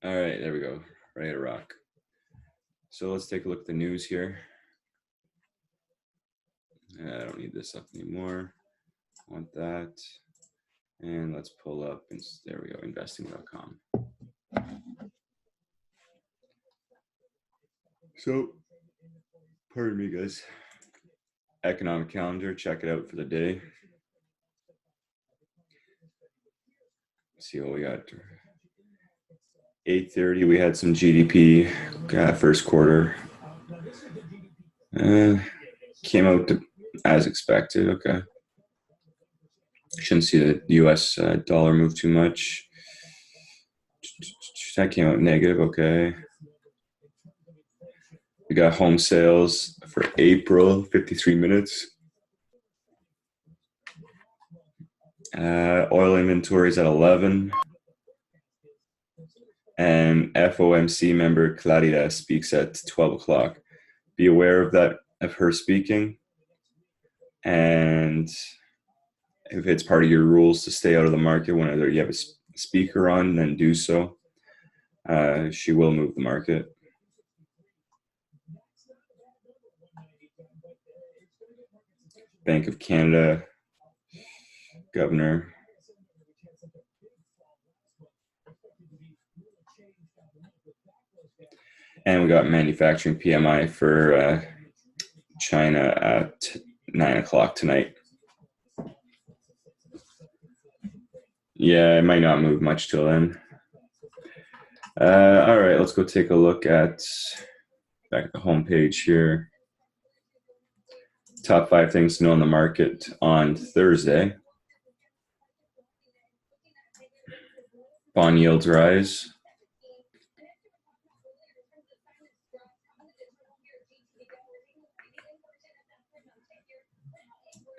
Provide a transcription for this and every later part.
All right, there we go. Ready to rock. So let's take a look at the news here. I don't need this up anymore. I want that. And let's pull up, and there we go, investing.com. So, pardon me, guys. Economic calendar, check it out for the day. Let's see what we got. 8:30, we had some GDP first quarter. Came out as expected. Okay. Shouldn't see the US dollar move too much. That came out negative. Okay. We got home sales for April, 53 minutes. Oil inventories at 11. And FOMC member Clarida speaks at 12 o'clock. Be aware of that, of her speaking. And if it's part of your rules to stay out of the market whenever you have a speaker on, then do so. She will move the market. Bank of Canada governor. And we got manufacturing PMI for China at 9 o'clock tonight. Yeah, it might not move much till then. All right, let's go take a look at back at the homepage here. Top 5 things to know in the market on Thursday. Bond yields rise.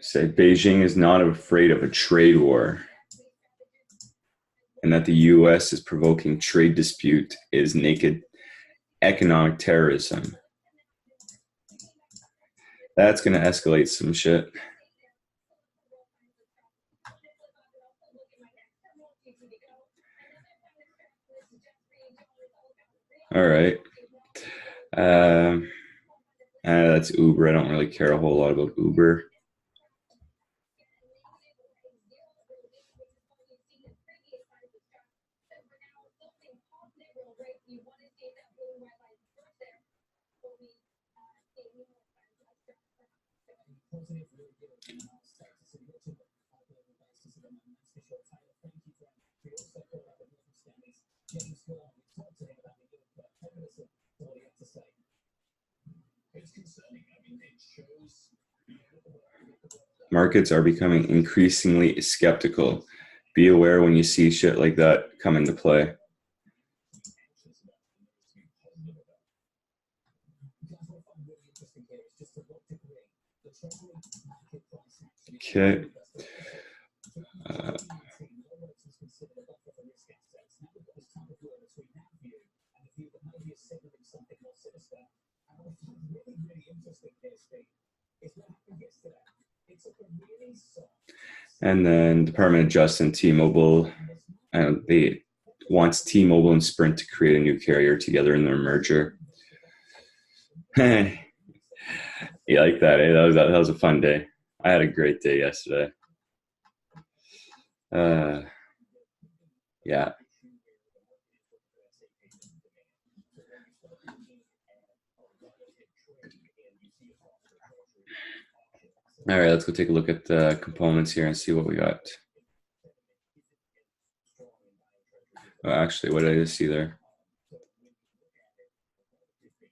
Say Beijing is not afraid of a trade war, and that the U.S. is provoking trade dispute is naked economic terrorism. That's going to escalate some shit. All right. That's Uber. I don't really care a whole lot about Uber. Markets are becoming increasingly skeptical. Be aware when you see shit like that come into play. Okay. And then Department of Justice and T-Mobile, they wants T-Mobile and Sprint to create a new carrier together in their merger. You like that, eh? That was a fun day. I had a great day yesterday. Yeah. All right, let's go take a look at the components here and see what we got. Oh, actually, what did I just see there?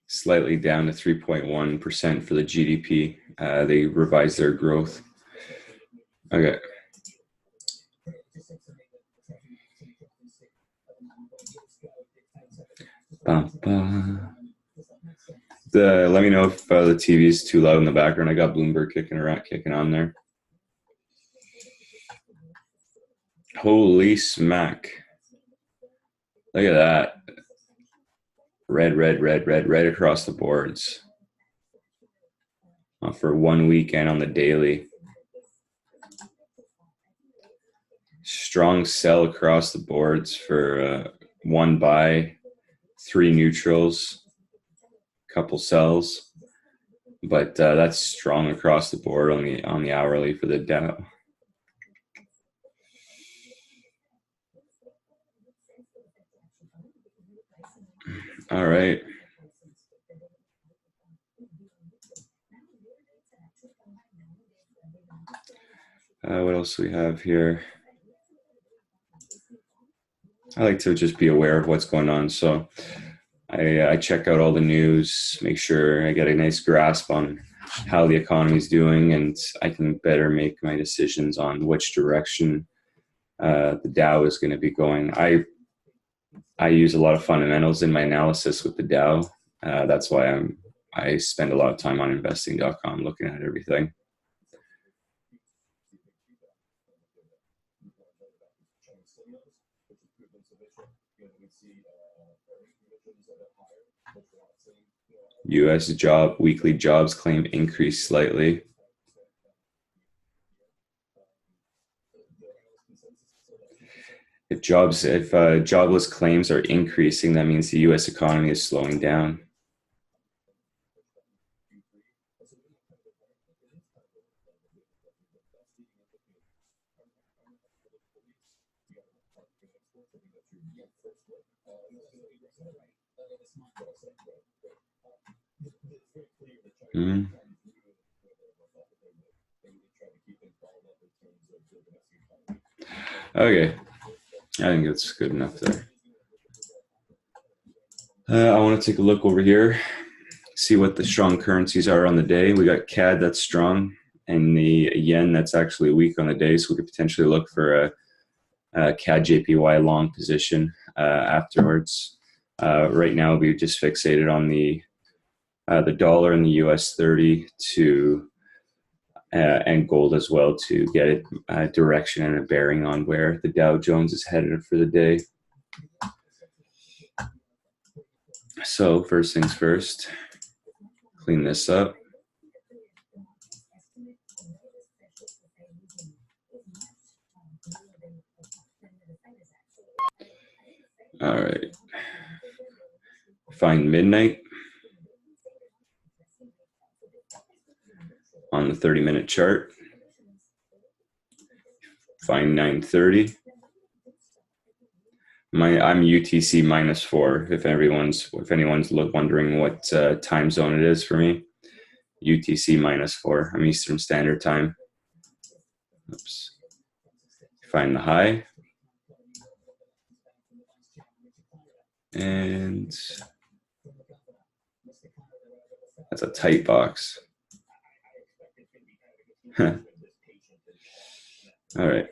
Slightly down to 3.1% for the GDP. They revised their growth. Okay. Let me know if the TV is too loud in the background. I got Bloomberg kicking on there. Holy smack. Look at that. Red across the boards. For 1 weekend on the daily. Strong sell across the boards for one buy 3 neutrals, couple sells, but that's strong across the board on the hourly for the Dow. All right. What else do we have here? I like to just be aware of what's going on. So I check out all the news, make sure I get a nice grasp on how the economy is doing, and I can better make my decisions on which direction the Dow is going to be going. I use a lot of fundamentals in my analysis with the Dow. That's why I spend a lot of time on investing.com looking at everything. U.S. weekly jobs claim increased slightly. If jobless claims are increasing, that means the U.S. economy is slowing down. Okay, I think it's good enough there. I want to take a look over here, see what the strong currencies are on the day. We got CAD that's strong, and the yen that's actually weak on the day, so we could potentially look for a CAD JPY long position afterwards. Right now, we just fixated on the dollar and the US 30 and gold as well to get a direction and a bearing on where the Dow Jones is headed for the day. So first things first, clean this up. All right. Find midnight on the 30-minute chart. Find 9:30. I'm UTC -4. If anyone's wondering what time zone it is for me, UTC -4. I'm Eastern Standard Time. Oops. Find the high. And that's a tight box. All right.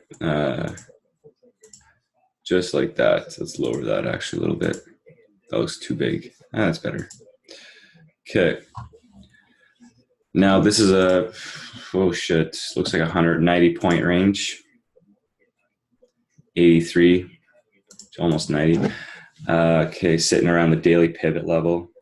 Just like that. Let's lower that actually a little bit. That was too big. That's better. Okay. Now this is oh shit, looks like 190 point range. 83, almost 90. Okay, sitting around the daily pivot level.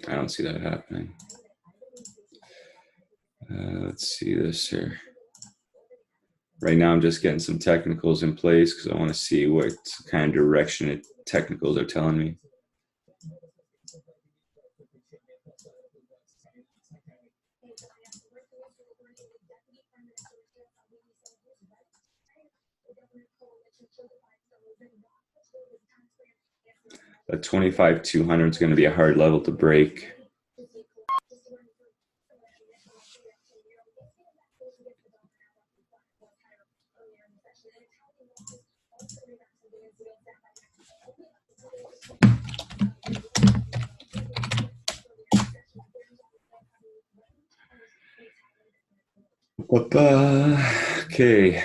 I don't see that happening. Let's see this here. Right now I'm just getting some technicals in place because I want to see what kind of direction technicals are telling me. The 25,200 is going to be a hard level to break. Okay.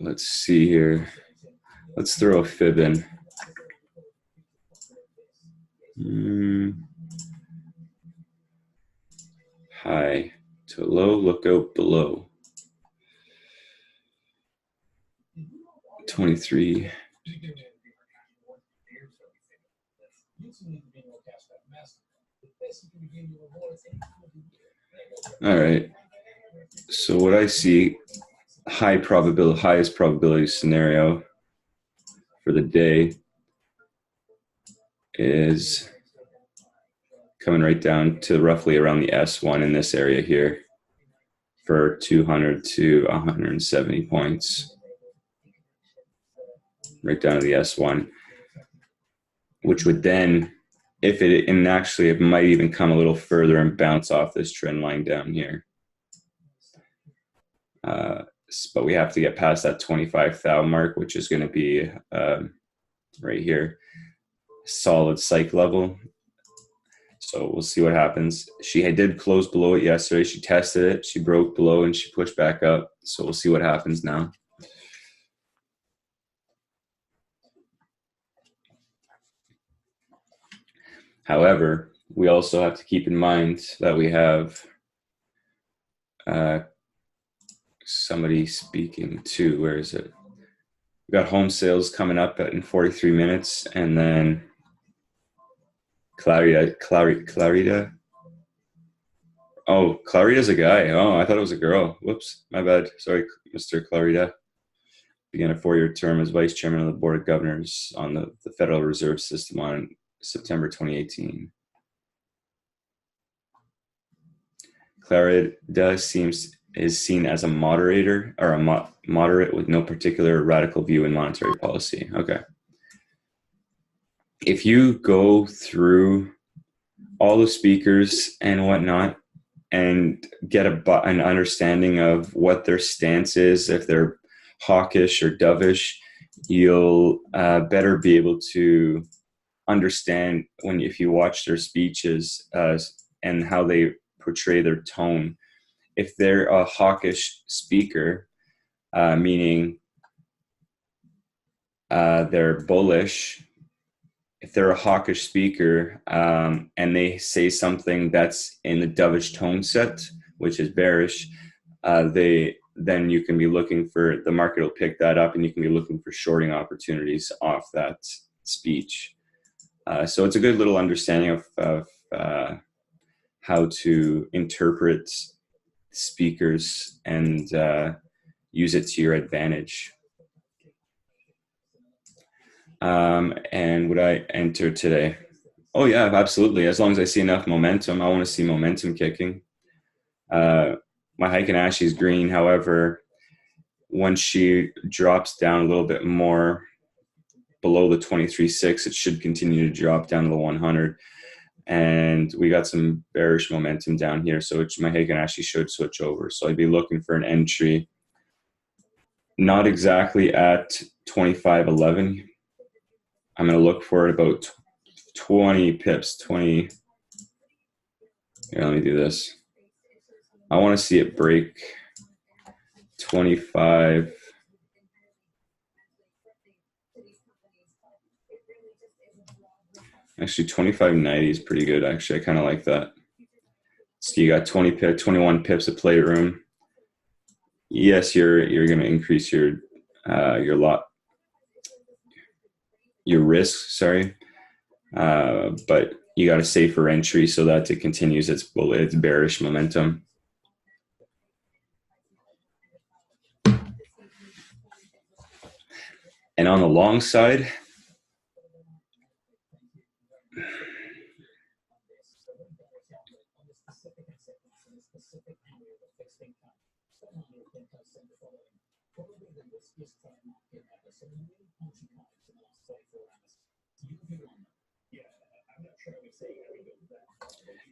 Let's see here. Let's throw a fib in. High to low, look out below. 23. All right. So what I see, highest probability scenario for the day is coming right down to roughly around the S1 in this area here for 200 to 170 points. Right down to the S1, which would then, and actually it might even come a little further and bounce off this trend line down here. But we have to get past that 25,000 mark, which is going to be right here, solid psych level. So we'll see what happens. She did close below it yesterday. She tested it. She broke below and she pushed back up. So we'll see what happens now. However, we also have to keep in mind that we have somebody speaking too. Where is it? We got home sales coming up in 43 minutes, and then Clarida. Oh, Clarida's a guy. Oh, I thought it was a girl. Whoops, my bad. Sorry, Mr. Clarida. Began a 4-year term as vice chairman of the board of governors on the Federal Reserve System on September 2018. Clarida is seen as a moderator, or a moderate with no particular radical view in monetary policy. Okay. If you go through all the speakers and whatnot and get an understanding of what their stance is, if they're hawkish or dovish, you'll better be able to understand if you watch their speeches and how they portray their tone. If they're a hawkish speaker, meaning they're bullish, if they're a hawkish speaker and they say something that's in the dovish tone set, which is bearish, then you can be looking for, the market will pick that up and you can be looking for shorting opportunities off that speech. So it's a good little understanding of how to interpret speakers and use it to your advantage. And would I enter today? Oh yeah, absolutely. As long as I see enough momentum, I want to see momentum kicking. My Heiken Ashi is green. However, once she drops down a little bit more below the 23.6, it should continue to drop down to the 100. And we got some bearish momentum down here. So my Heiken Ashi should switch over. So I'd be looking for an entry, not exactly at 25.11. I'm going to look for it about 20 pips, 20. Here, let me do this. I want to see it break 25. Actually, 25.90 is pretty good. Actually, I kind of like that. So you got 21 pips of play room. Yes, you're going to increase your risk. Sorry, but you got a safer entry so that it continues its bearish momentum. And on the long side,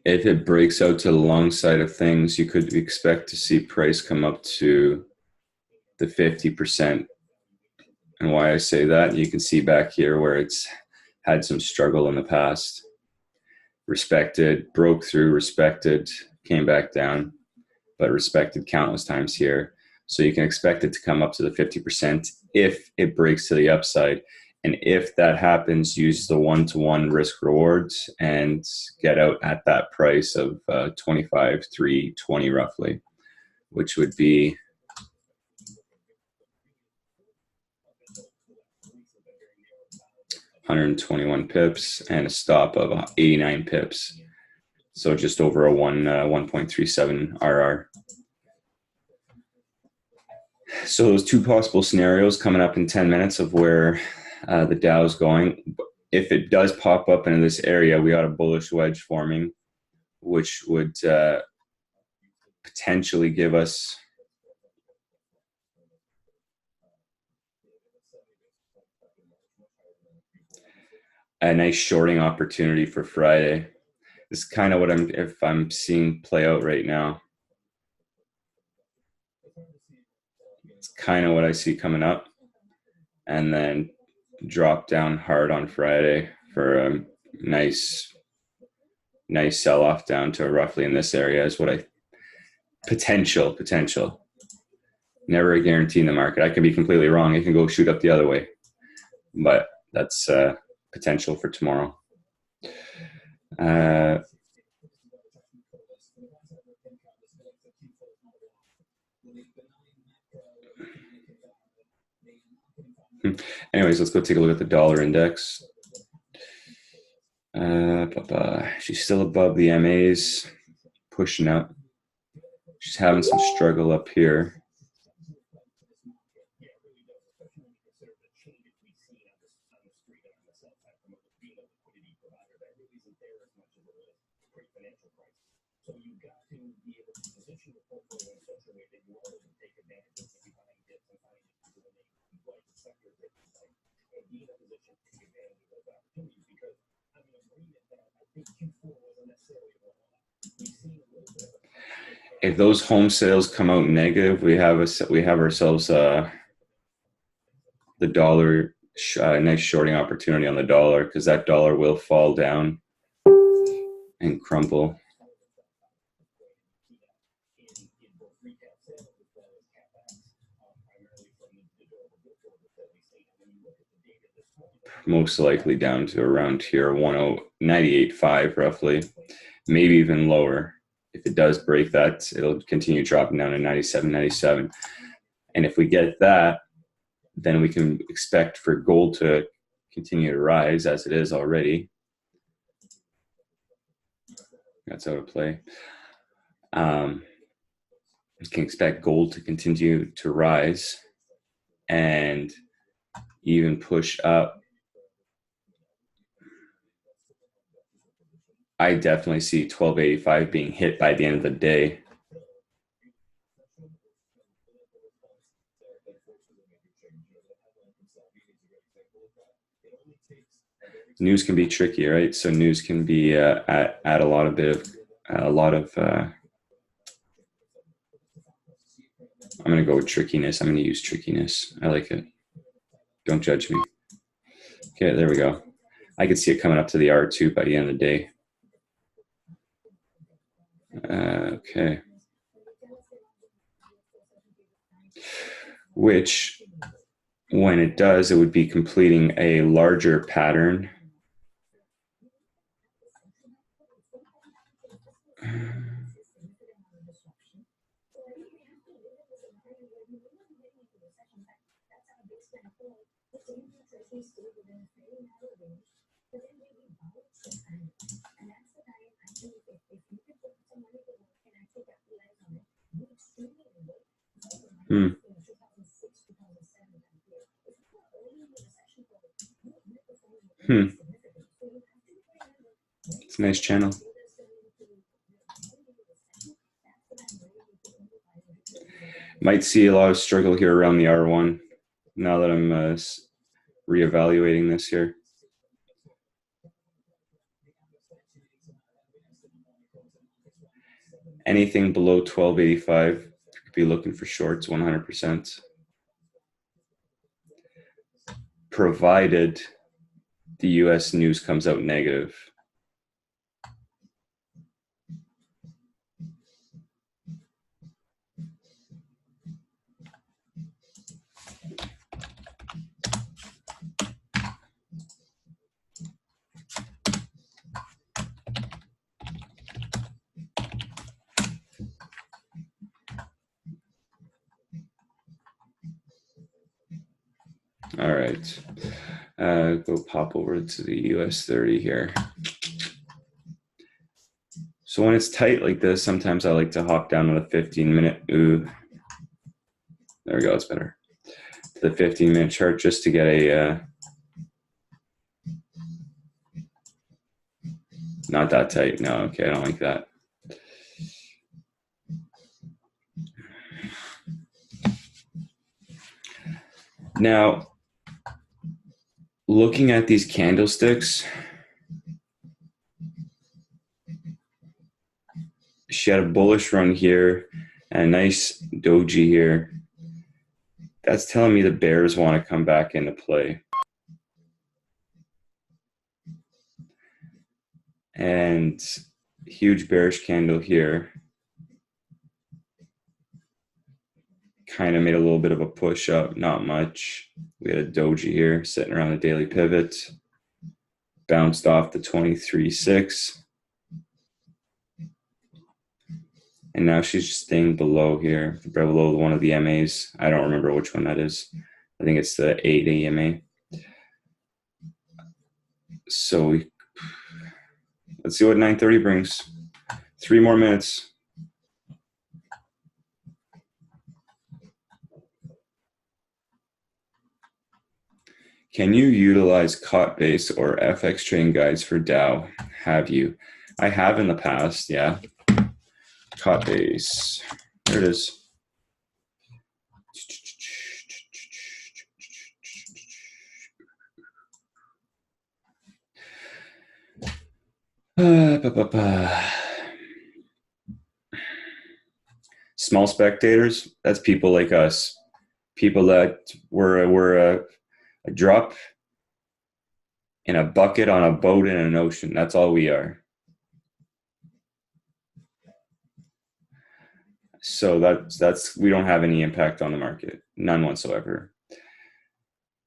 if it breaks out to the long side of things, you could expect to see price come up to the 50%. And why I say that, you can see back here where it's had some struggle in the past. Respected, broke through, respected, came back down, but respected countless times here. So you can expect it to come up to the 50% if it breaks to the upside. And if that happens, use the 1-to-1 risk rewards and get out at that price of 25,320 roughly, which would be $121 pips and a stop of 89 pips. So just over a 1.37 RR. So those two possible scenarios coming up in 10 minutes of where the Dow is going. If it does pop up into this area, we got a bullish wedge forming, which would potentially give us a nice shorting opportunity for Friday. This is kind of what I'm seeing play out right now. It's kind of what I see coming up, and then drop down hard on Friday for a nice sell-off down to roughly in this area is what I potential. Never a guarantee in the market. I can be completely wrong. It can go shoot up the other way, but that's potential for tomorrow. Anyways, let's go take a look at the dollar index. She's still above the MAs, pushing up. She's having some struggle up here. If those home sales come out negative, we have ourselves the dollar nice shorting opportunity on the dollar, because that dollar will fall down and crumble. Most likely down to around here, 98.5 roughly, maybe even lower. If it does break that, it'll continue dropping down to 97. And if we get that, then we can expect for gold to continue to rise as it is already. That's out of play. You can expect gold to continue to rise and even push up. I definitely see 1285 being hit by the end of the day. News can be tricky, right? So news can be at a lot of I'm going to go with trickiness. I'm going to use trickiness. I like it. Don't judge me. Okay, there we go. I could see it coming up to the R2 by the end of the day. Okay. Which, when it does, it would be completing a larger pattern. It's a nice channel. Might see a lot of struggle here around the R1 now that I'm reevaluating this here. Anything below 1285, you could be looking for shorts 100%. Provided the US news comes out negative. All right. Go pop over to the US 30 here. So when it's tight like this, sometimes I like to hop down to the 15-minute. Ooh, there we go. It's better. To the 15-minute chart just to get a not that tight. No, okay, I don't like that. Now, looking at these candlesticks, she had a bullish run here and a nice doji here. That's telling me the bears want to come back into play. And huge bearish candle here. Kind of made a little bit of a push up, not much. We had a doji here sitting around the daily pivot. Bounced off the 23.6. And now she's just staying below here, below one of the MAs. I don't remember which one that is. I think it's the 8 EMA. So let's see what 9:30 brings. 3 more minutes. Can you utilize COT-based or FX trading guides for Dow? Have you? I have in the past, yeah. COT-base. There it is. Small spectators, that's people like us. People that were a drop in a bucket on a boat in an ocean. That's all we are. So that's we don't have any impact on the market, none whatsoever.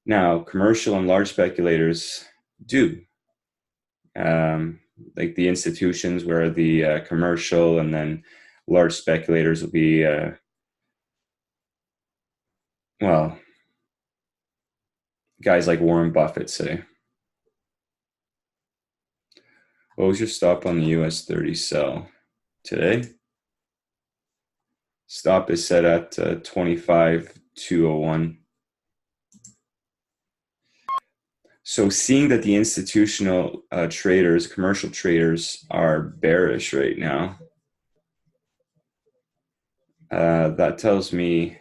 Now, commercial and large speculators do. Like the institutions where the commercial and then large speculators will be, well, guys like Warren Buffett say. What was your stop on the US 30 sell today? Stop is set at 25,201. So seeing that the institutional traders, commercial traders are bearish right now, that tells me,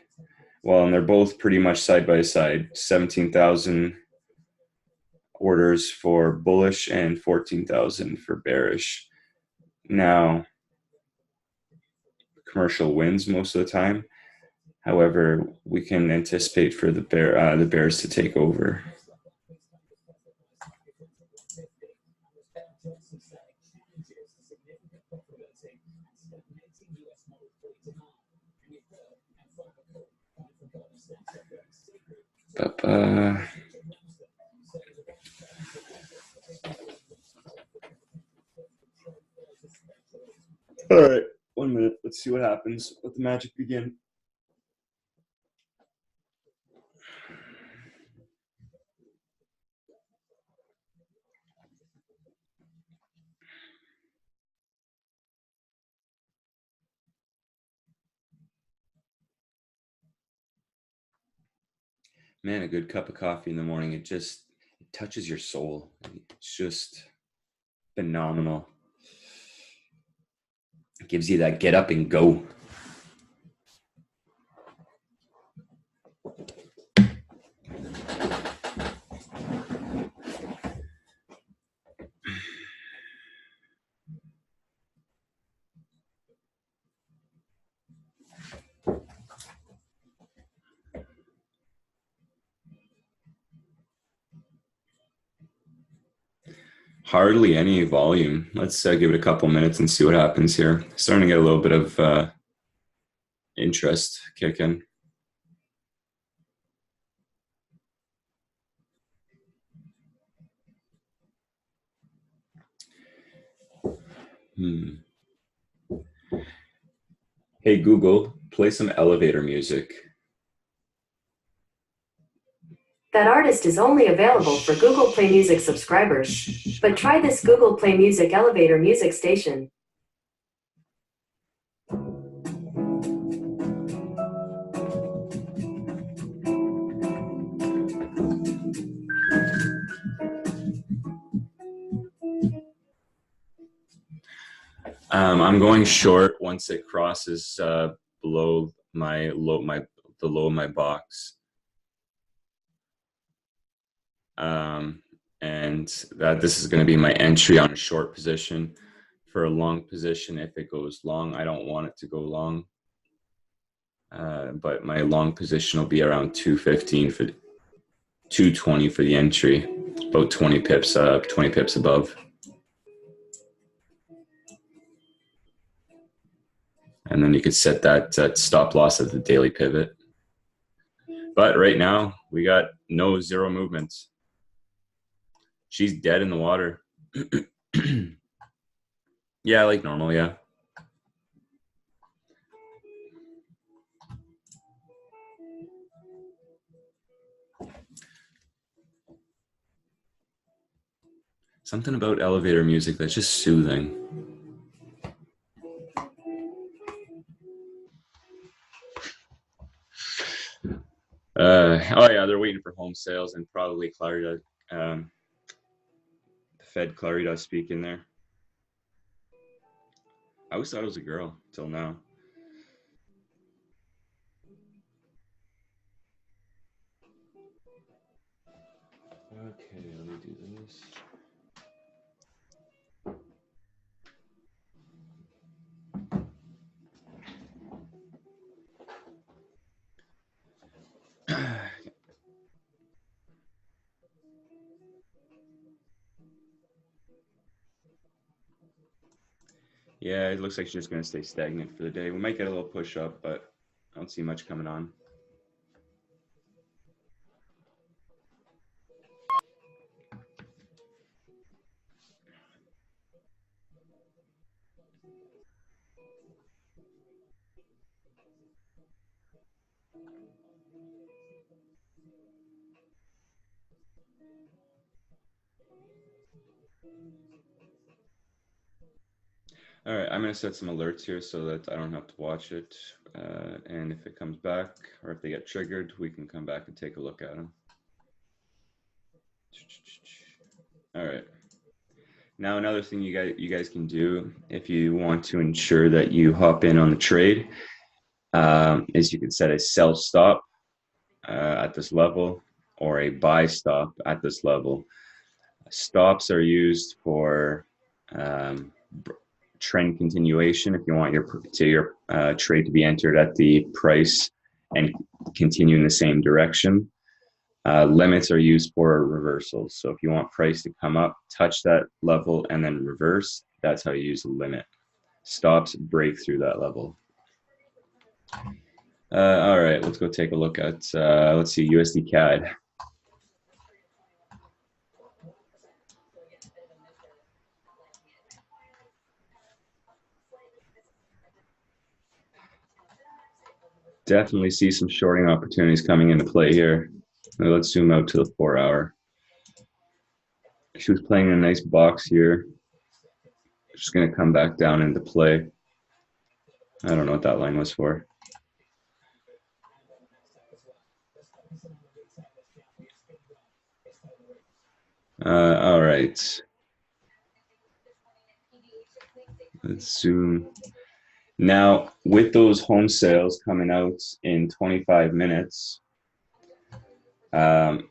well, and they're both pretty much side by side, 17,000 orders for bullish and 14,000 for bearish. Now, commercial wins most of the time. However, we can anticipate for the bears to take over. All right, 1 minute. Let's see what happens. Let the magic begin. Man, a good cup of coffee in the morning, it touches your soul. It's just phenomenal. It gives you that get up and go. Hardly any volume. Let's give it a couple minutes and see what happens here. Starting to get a little bit of interest kick in. Hey Google, play some elevator music. That artist is only available for Google Play Music subscribers. But try this Google Play Music Elevator Music Station. I'm going short once it crosses below the low of my box. And that this is going to be my entry on a short position. For a long position, if it goes long, I don't want it to go long. But my long position will be around 215 for 220 for the entry, about 20 pips up, 20 pips above. And then you could set that stop loss at the daily pivot. But right now, we got zero movements. She's dead in the water. Yeah, like normal, yeah. Something about elevator music that's just soothing. Oh yeah, they're waiting for home sales and probably Clarida, the Fed Clarida speaking there. I always thought it was a girl till now. Okay, let me do this. Yeah, it looks like she's just going to stay stagnant for the day. We might get a little push up, but I don't see much coming on. All right, I'm going to set some alerts here so that I don't have to watch it. And if it comes back or if they get triggered, we can come back and take a look at them. All right. Now, another thing you guys can do if you want to ensure that you hop in on the trade is you can set a sell stop at this level or a buy stop at this level. Stops are used for trend continuation if you want your trade to be entered at the price and continue in the same direction. Limits are used for reversals. So if you want price to come up, touch that level, and then reverse, that's how you use a limit. Stops break through that level. All right, let's go take a look at, let's see, USD CAD. Definitely see some shorting opportunities coming into play here. Now let's zoom out to the 4 hour. She was playing a nice box here. Just going to come back down into play. I don't know what that line was for. All right. Let's zoom. Now, with those home sales coming out in 25 minutes, if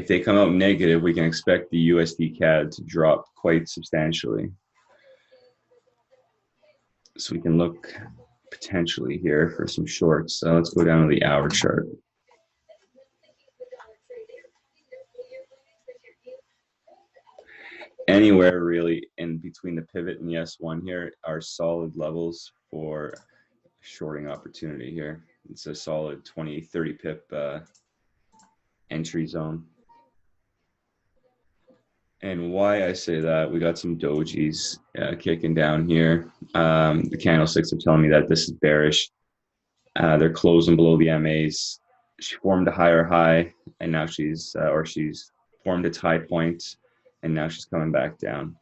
they come out negative, we can expect the USD CAD to drop quite substantially. So we can look potentially here for some shorts. So let's go down to the hour chart. Anywhere really in between the pivot and the S1 here are solid levels for shorting opportunity here. It's a solid 20, 30 pip entry zone. And why I say that, we got some dojis kicking down here. The candlesticks are telling me that this is bearish. They're closing below the MAs. she formed a higher high, and now she's formed its high point, and now she's coming back down.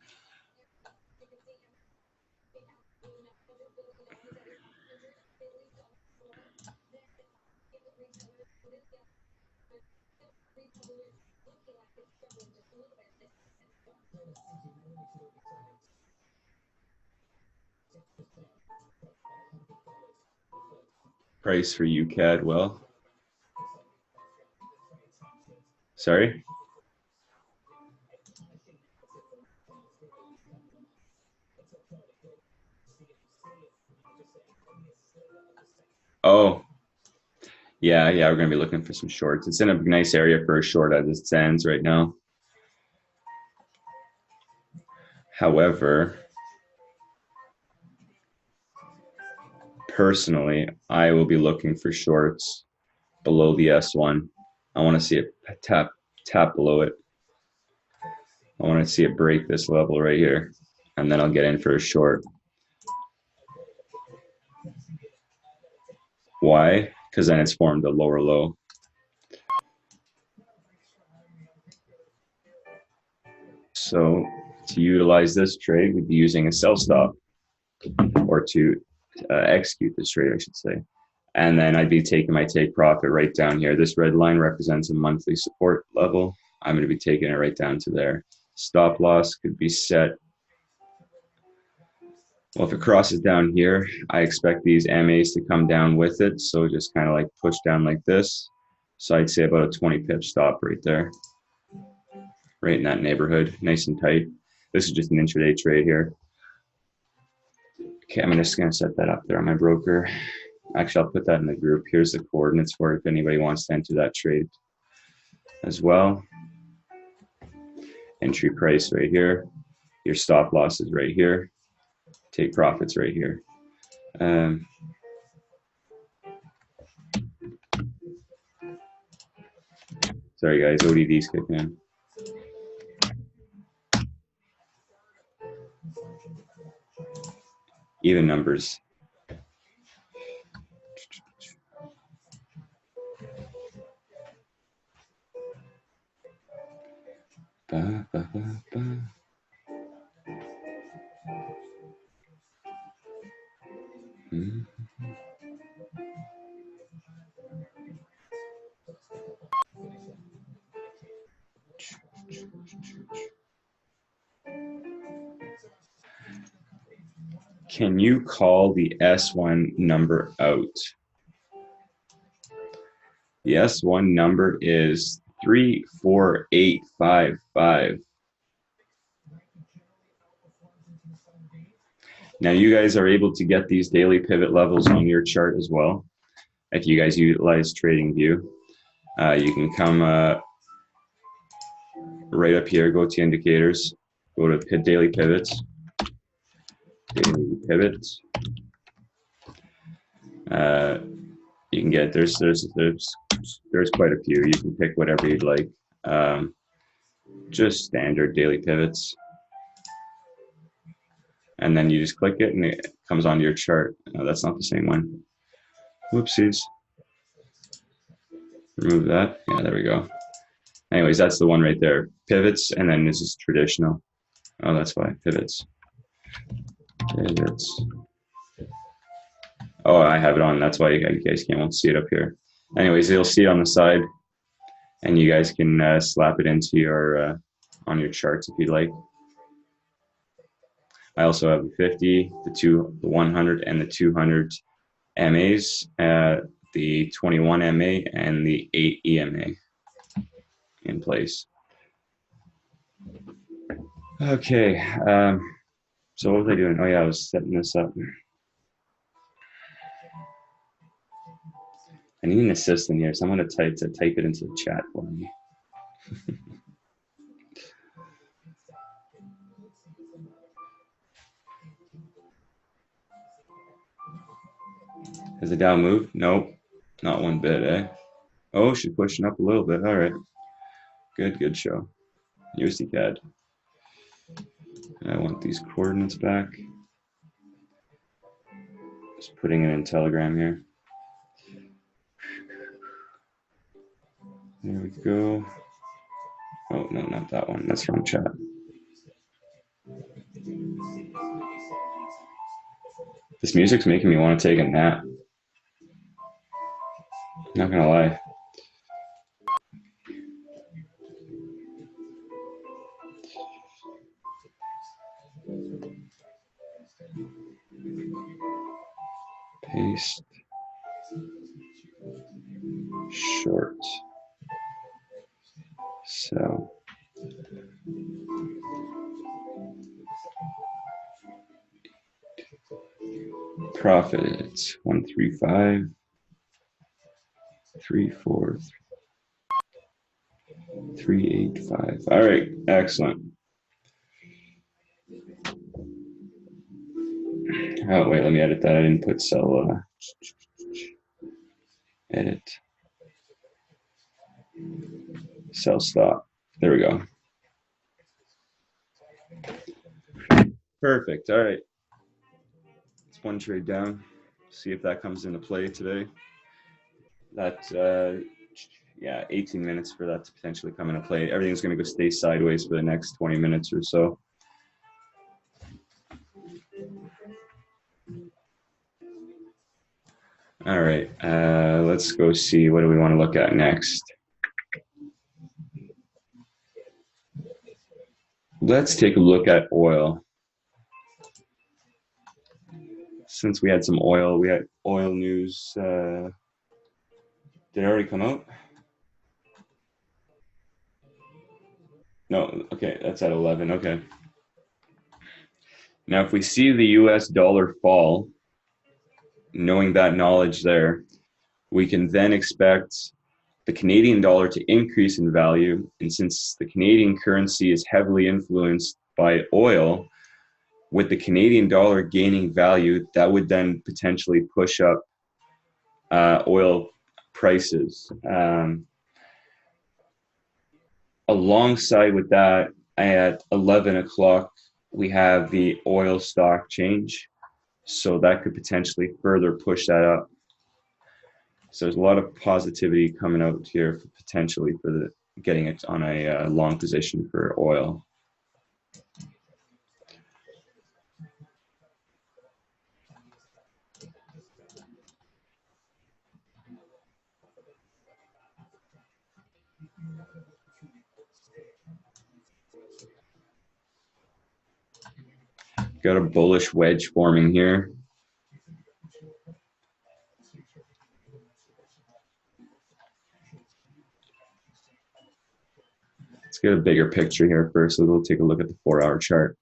Price for UCAD, well, sorry. Oh, yeah, we're gonna be looking for some shorts. It's in a nice area for a short as it stands right now. However, personally, I will be looking for shorts below the S1. I want to see it tap below it. I want to see it break this level right here, and then I'll get in for a short. Why? Because then it's formed a lower low. So to utilize this trade, we'd be using a sell stop, or to execute this trade, I should say. And then I'd be taking my take profit right down here. This red line represents a monthly support level. I'm going to be taking it right down to there. Stop loss could be set. Well, if it crosses down here, I expect these MAs to come down with it. So just kind of like push down like this. So I'd say about a 20 pip stop right there. Right in that neighborhood, nice and tight. This is just an intraday trade here. Okay, I'm just going to set that up there on my broker. Actually, I'll put that in the group. Here's the coordinates for it if anybody wants to enter that trade as well. Entry price right here. Your stop loss is right here. Take profits right here. Sorry guys, ODD's kicking in. Even numbers. Ba, ba, ba, ba. Mm-hmm. Can you call the S1 number out? The S1 number is 34855. Now you guys are able to get these daily pivot levels on your chart as well. If you guys utilize TradingView, you can come right up here, go to indicators, go to daily pivots. Daily pivots. You can get there's quite a few. You can pick whatever you'd like. Just standard daily pivots, and then you just click it, and it comes onto your chart. No, that's not the same one. Whoopsies. Remove that. Yeah, there we go. Anyways, that's the one right there. Pivots, and then this is traditional. Oh, that's why pivots. Pivots. Oh, I have it on. That's why you guys won't see it up here. Anyways, you'll see it on the side, and you guys can slap it into your on your charts if you'd like. I also have the 50, the 100, and the 200 MAs, the 21 MA, and the 8 EMA in place. Okay, so what was I doing? Oh yeah, I was setting this up. I need an assistant here, so I'm going to type it into the chat for me. Has the Dow moved? Nope, not one bit, eh? Oh, she's pushing up a little bit. All right, good show. USD CAD. I want these coordinates back. Just putting it in Telegram here. There we go. Oh, no, not that one. That's wrong chat. This music's making me want to take a nap. Not gonna lie. Paste. Short. So. Profit 135, 34, 385. All right, excellent. Oh wait, let me edit that. I didn't put sell. Edit. Sell stop. There we go. Perfect. All right. It's one trade down. See if that comes into play today. That, yeah, 18 minutes for that to potentially come into play. Everything's going to go stay sideways for the next 20 minutes or so. All right. Let's go see. What do we want to look at next? Let's take a look at oil. Since we had some oil, we had oil news. Did it already come out? No, okay, that's at 11, okay. Now, if we see the US dollar fall, knowing that knowledge there, we can then expect the Canadian dollar to increase in value. And since the Canadian currency is heavily influenced by oil, with the Canadian dollar gaining value, that would then potentially push up oil prices. Alongside with that, at 11 o'clock, we have the oil stock change. So that could potentially further push that up. So there's a lot of positivity coming out here for potentially for the getting it on a long position for oil. Got a bullish wedge forming here. Let's get a bigger picture here first. So we'll take a look at the 4-hour chart.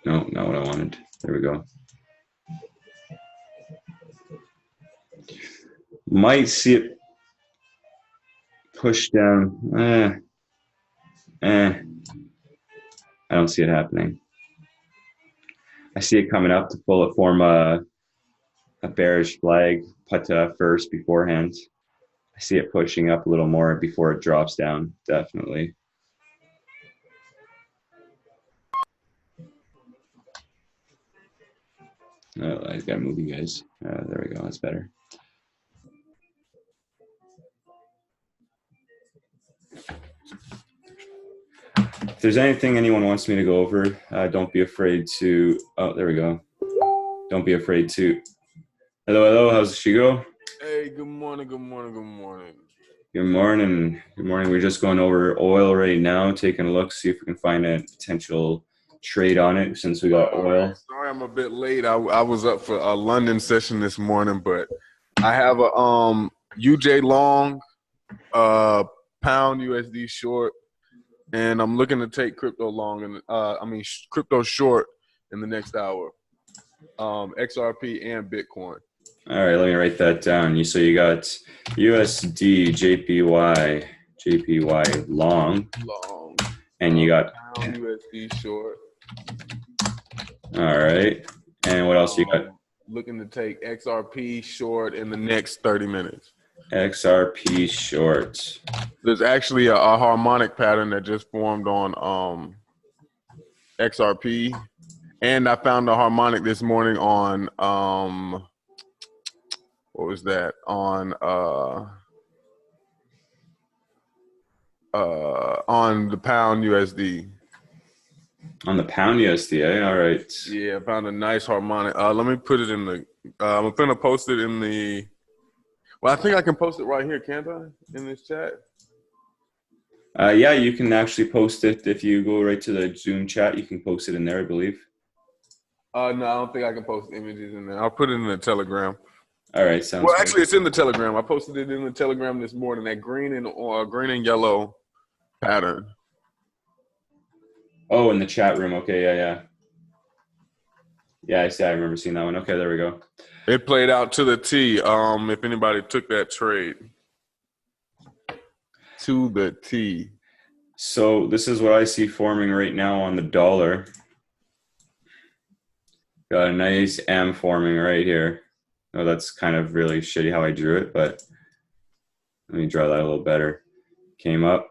No, not what I wanted. There we go. Might see it push down. I don't see it happening. I see it coming up to form a bearish flag, put first beforehand. I see it pushing up a little more before it drops down, definitely. Oh, I gotta move you guys. There we go, that's better. If there's anything anyone wants me to go over, don't be afraid to, oh, there we go. Don't be afraid to, hello, how's the Shigo? Hey, good morning, good morning, good morning. Good morning, good morning. We're just going over oil right now, taking a look, see if we can find a potential trade on it since we got oil. Sorry, I'm a bit late. I was up for a London session this morning, but I have a UJ long, pound USD short, and I'm looking to take crypto long and crypto short in the next hour. XRP and Bitcoin. All right, let me write that down. So you got USD, JPY long, and you got pound USD short. All right, and what else you got? Looking to take XRP short in the next 30 minutes. XRP short. There's actually a harmonic pattern that just formed on XRP, and I found a harmonic this morning on what was that? On the pound USD. On the pound USD, all right. Yeah, I found a nice harmonic. Let me put it in the. I'm gonna post it in the. Well, I think I can post it right here, can't I? In this chat. Yeah, you can actually post it if you go right to the Zoom chat. You can post it in there, I believe. No, I don't think I can post images in there. I'll put it in the Telegram. All right, sounds Well, good. actually, it's in the Telegram. I posted it in the Telegram this morning. That green and yellow pattern. Oh, in the chat room. Okay, yeah. Yeah, I see. I remember seeing that one. Okay, there we go. It played out to the T. If anybody took that trade, to the T. So this is what I see forming right now on the dollar. Got a nice M forming right here. Oh, that's kind of really shitty how I drew it, but let me draw that a little better. Came up.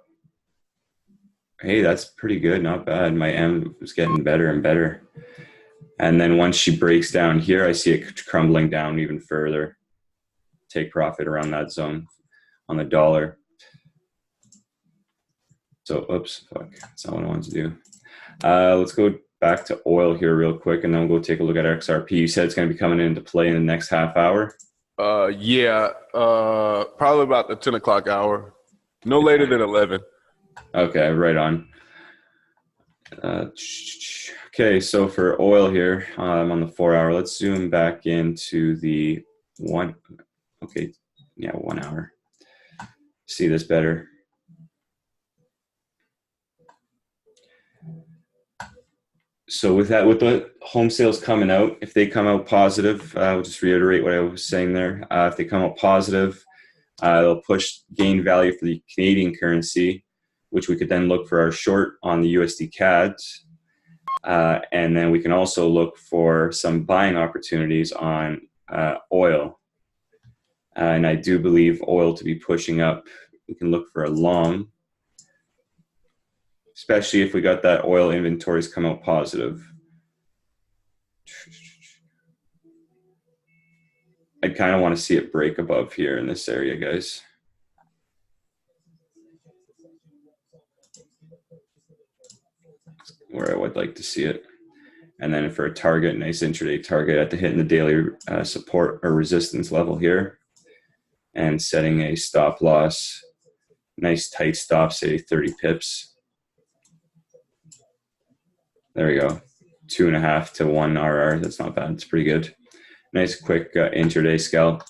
Hey, that's pretty good. Not bad. My M was getting better and better. And then once she breaks down here, I see it crumbling down even further. Take profit around that zone on the dollar. So, oops, fuck. That's not what I wanted to do. Let's go back to oil here real quick, and then we'll go take a look at XRP. You said it's going to be coming into play in the next half hour? Yeah, probably about the 10 o'clock hour. No later than 11. Okay, right on. Okay, so for oil here, I'm on the 4 hour. Let's zoom back into the 1. Okay, yeah, 1 hour. See this better. So with the home sales coming out, if they come out positive, I'll just reiterate what I was saying there. If they come out positive, they'll push gain value for the Canadian currency, which we could then look for our short on the USD CAD. And then we can also look for some buying opportunities on oil. And I do believe oil to be pushing up. We can look for a long, especially if we got that oil inventories come out positive. I kind of want to see it break above here in this area, guys. Where I would like to see it. And then for a target, nice intraday target at the hitting the daily support or resistance level here. And setting a stop loss, nice tight stop, say 30 pips. There we go. 2.5 to 1 RR. That's not bad. It's pretty good. Nice quick intraday scalp.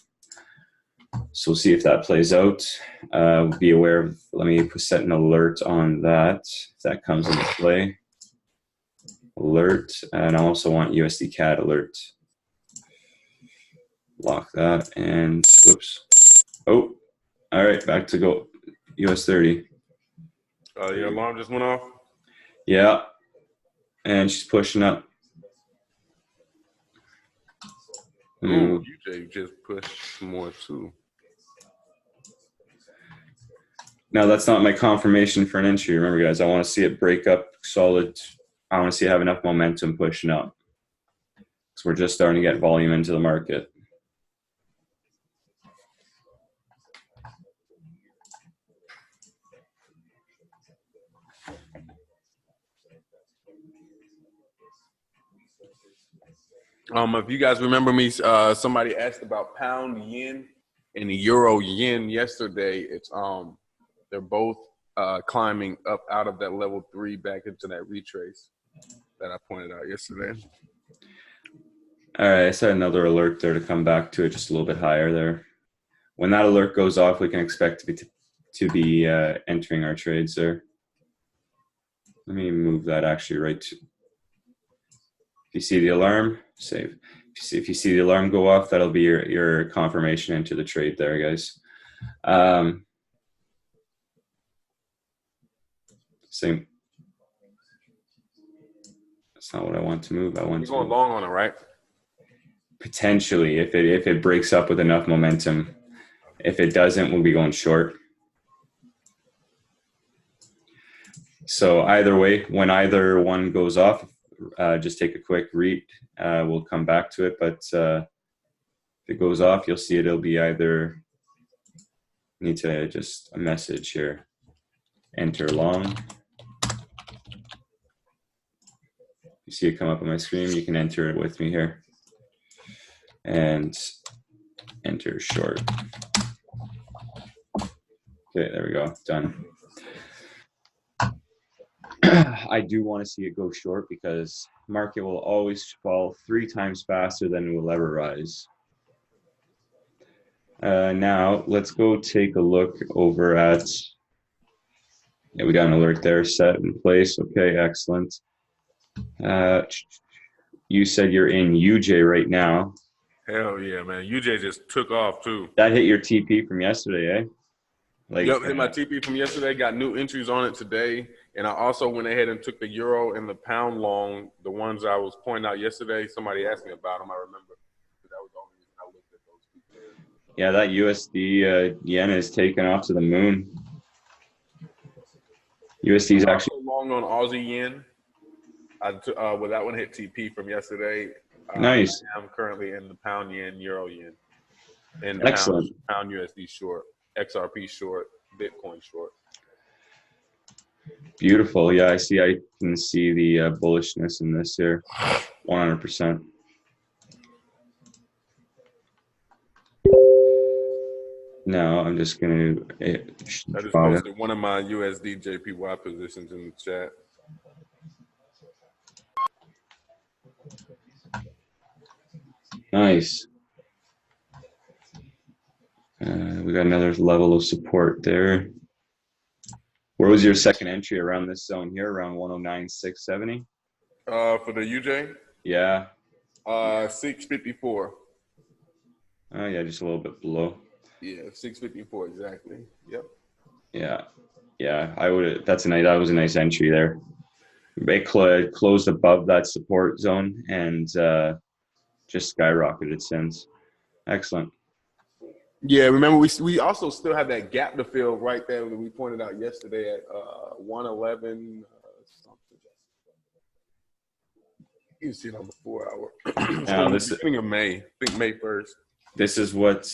So we'll see if that plays out. Be aware of, let me set an alert on that if that comes into play. Alert, and I also want USD CAD alert. Lock that and whoops. Oh, all right, back to go US 30. Your alarm just went off? Yeah, and she's pushing up. Ooh, UJ just pushed more too. Now that's not my confirmation for an entry. Remember, guys, I want to see it break up solid. I want to see it have enough momentum pushing up. So we're just starting to get volume into the market. If you guys remember me, somebody asked about pound yen and the euro yen yesterday. It's they're both climbing up out of that level 3 back into that retrace that I pointed out yesterday. All right, I set another alert there to come back to it just a little bit higher there. When that alert goes off, we can expect to be entering our trades there. Let me move that actually right to. If you see the alarm, save. If you see the alarm go off, that'll be your confirmation into the trade there, guys. Same. That's not what I want to move. I want You're to going long on it, right? Potentially, if it breaks up with enough momentum. If it doesn't, we'll be going short. So either way, when either one goes off, just take a quick read. We'll come back to it, but if it goes off, you'll see it'll be either, need to just a message here, enter long. You see it come up on my screen, you can enter it with me here. And enter short. Okay, there we go, done. I do want to see it go short because market will always fall 3 times faster than it will ever rise. Now let's go take a look over at, yeah, we got an alert there set in place. Okay, excellent. You said you're in UJ right now. Hell yeah, man. UJ just took off too. That hit your TP from yesterday, eh? Like, yep, hit my TP from yesterday. Got new entries on it today. And I also went ahead and took the euro and the pound long, the ones I was pointing out yesterday. Somebody asked me about them, I remember. That was the only reason I looked at those two pairs. Yeah, that USD yen is taken off to the moon. USD is actually long on Aussie yen. Well, that one hit TP from yesterday. Nice. I'm currently in the pound yen, euro yen, and excellent. Pound USD short, XRP short, Bitcoin short. Beautiful. Yeah, I can see the bullishness in this here, 100%. Now I'm just gonna. I just posted one of my USD JPY positions in the chat. Nice. We got another level of support there. Where was your second entry around this zone here, around 109,670? For the UJ? Yeah. 654. Oh yeah, just a little bit below. Yeah, 654 exactly. Yep. Yeah. I would. That was a nice entry there. It closed above that support zone and just skyrocketed since. Excellent. Yeah, remember we also still have that gap to fill right there that we pointed out yesterday at 111 something. You see it on the 4 hour. Now this beginning of May. I think May 1st. This is what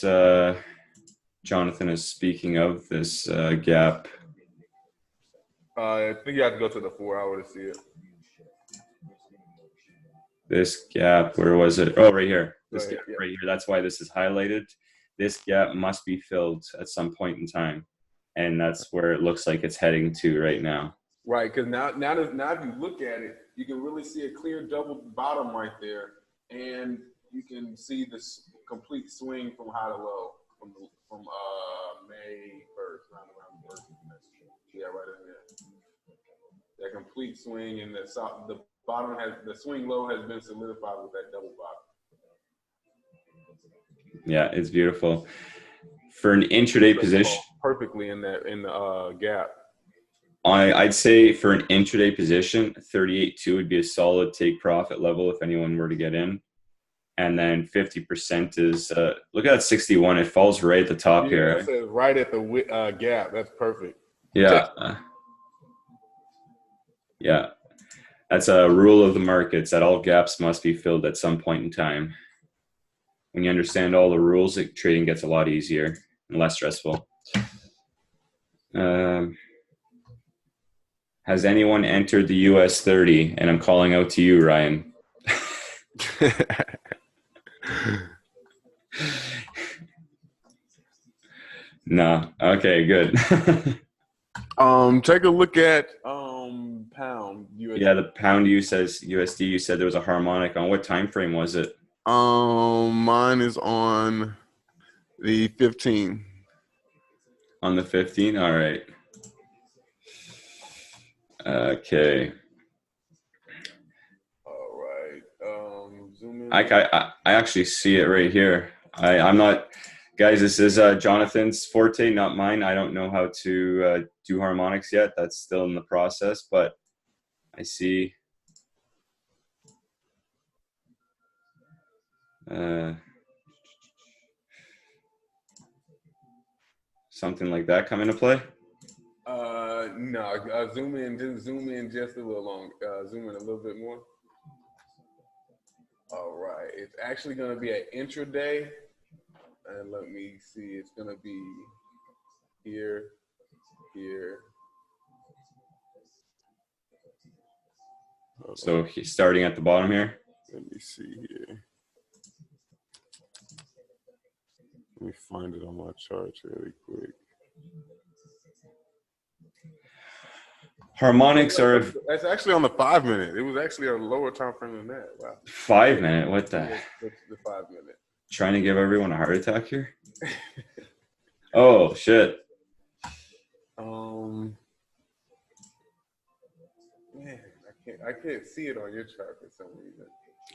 Jonathan is speaking of. This gap. I think you have to go to the 4 hour to see it. This gap, where was it? Oh, right here. This gap right here. That's why this is highlighted. This gap must be filled at some point in time, and that's where it looks like it's heading to right now. Right, because now if you look at it, you can really see a clear double bottom right there, and you can see this complete swing from high to low from May 1st, around the 1st. Yeah, right in there. That complete swing, and the bottom the swing low has been solidified with that double bottom. Yeah, it's beautiful. For an intraday position, perfectly in the gap. I'd say for an intraday position, 38.2 would be a solid take profit level if anyone were to get in. And then 50% is look at that 61. It falls right at the top here. It says right at the gap. That's perfect. Yeah. Yeah. That's a rule of the markets that all gaps must be filled at some point in time. When you understand all the rules, trading gets a lot easier and less stressful. Has anyone entered the US 30? And I'm calling out to you, Ryan. No. Okay, good. Take a look at pound USD. Yeah, the pound USD, you said there was a harmonic. On what time frame was it? Mine is on the 15. On the 15? All right. Okay. All right. Zoom in. I actually see it right here. I'm not, guys, this is Jonathan's forte, not mine. I don't know how to do harmonics yet. That's still in the process, but I see something like that come into play. No, zoom in just a little long. Zoom in a little bit more. All right, it's actually going to be an intraday, and let me see. It's going to be here, here. So he's starting at the bottom here. Let me see here. Let me find it on my charts really quick. Harmonics are That's actually on the 5 minute. It was actually a lower time frame than that. Wow. 5 minute. What the? The 5 minute. Trying to give everyone a heart attack here? Oh shit. Man, I can't see it on your chart for some reason.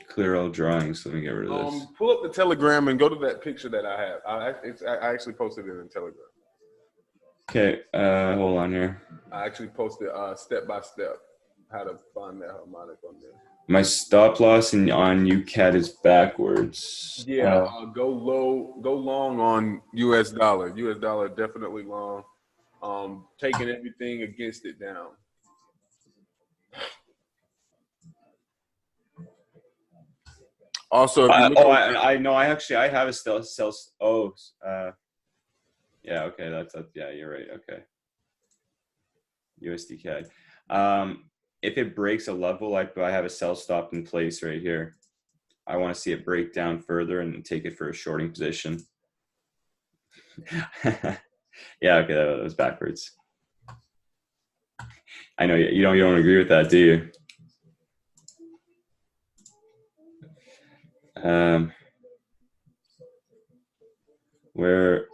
Clear all drawings. Let me get rid of this. Pull up the Telegram and go to that picture that I have. I actually posted it in Telegram. Okay, hold on here. I actually posted step by step how to find that harmonic on there. My stop loss on UCAD is backwards. Yeah, go long on US dollar. US dollar definitely long. Taking everything against it down. Also, if you look I know. I have a sell. Oh, yeah. Okay, that's yeah. You're right. Okay. USD CAD. If it breaks a level, I have a sell stop in place right here. I want to see it break down further and take it for a shorting position. Yeah. Okay, that was backwards. I know you don't agree with that, do you? Where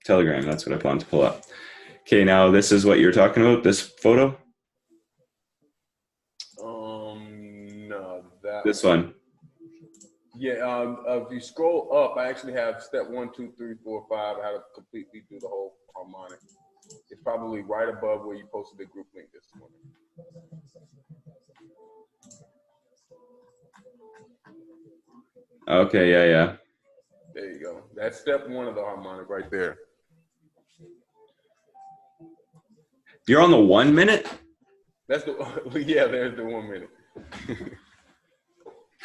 Telegram, that's what I wanted to pull up. Okay, now this is what you're talking about, this photo? No, this one. Yeah, if you scroll up, I actually have step 1, 2, 3, 4, 5, how to completely do the whole harmonic. It's probably right above where you posted the group link this morning. Okay, yeah. There you go. That's step 1 of the harmonic right there. You're on the 1 minute? That's the yeah. There's the 1 minute.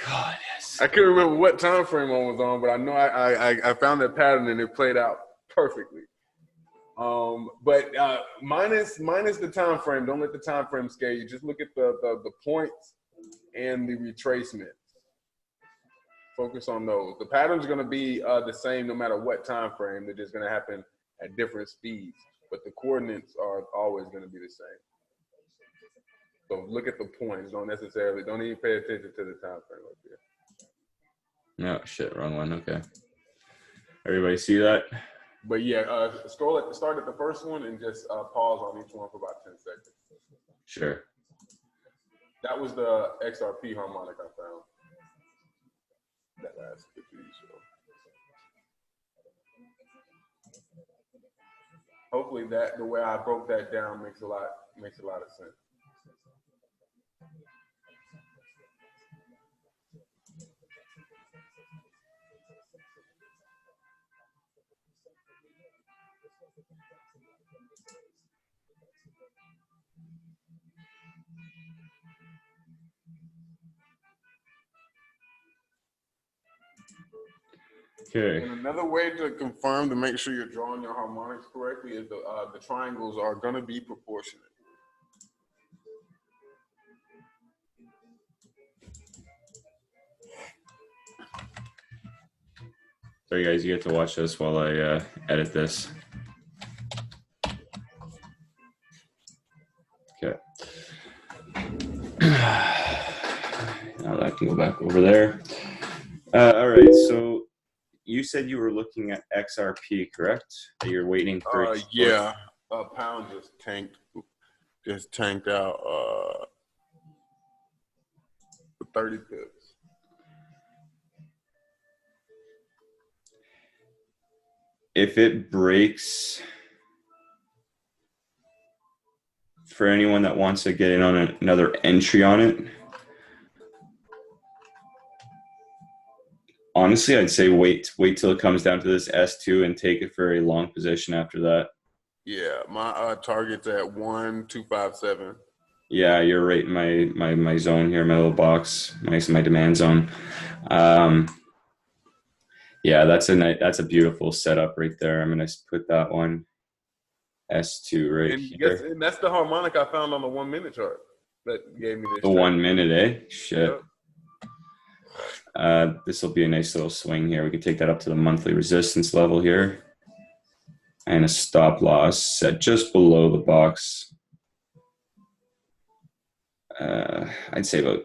God, yes. I can't remember what time frame I was on, but I know I found that pattern and it played out perfectly. But minus the time frame. Don't let the time frame scare you. Just look at the points and the retracement. Focus on those. The pattern's going to be the same no matter what time frame. They're just going to happen at different speeds, but the coordinates are always going to be the same. So look at the points. Don't even pay attention to the time frame up here. No, shit, wrong one. Okay. Everybody see that? But yeah, start at the first one and just pause on each one for about 10 seconds. Sure. That was the XRP harmonic I found. That last 50 show. Hopefully the way I broke that down makes a lot of sense. Okay. And another way to confirm to make sure you're drawing your harmonics correctly is the triangles are going to be proportionate. Sorry guys, you get to watch this while I edit this. Okay. Now that can go back over there. All right, so you said you were looking at XRP, correct? You're waiting for yeah. Pound just tanked out for 30 pips. If it breaks, for anyone that wants to get in on another entry on it, honestly, I'd say wait till it comes down to this S2 and take it for a long position after that. Yeah, my target's at 1,257. Yeah, you're right in my zone here, my little box, my demand zone. Um, yeah, that's a beautiful setup right there. I'm gonna put that one S2 right here. And that's the harmonic I found on the 1 minute chart that gave me this. The 1 minute, eh? Shit. Yep. This will be a nice little swing here. We can take that up to the monthly resistance level here. And a stop loss set just below the box. I'd say about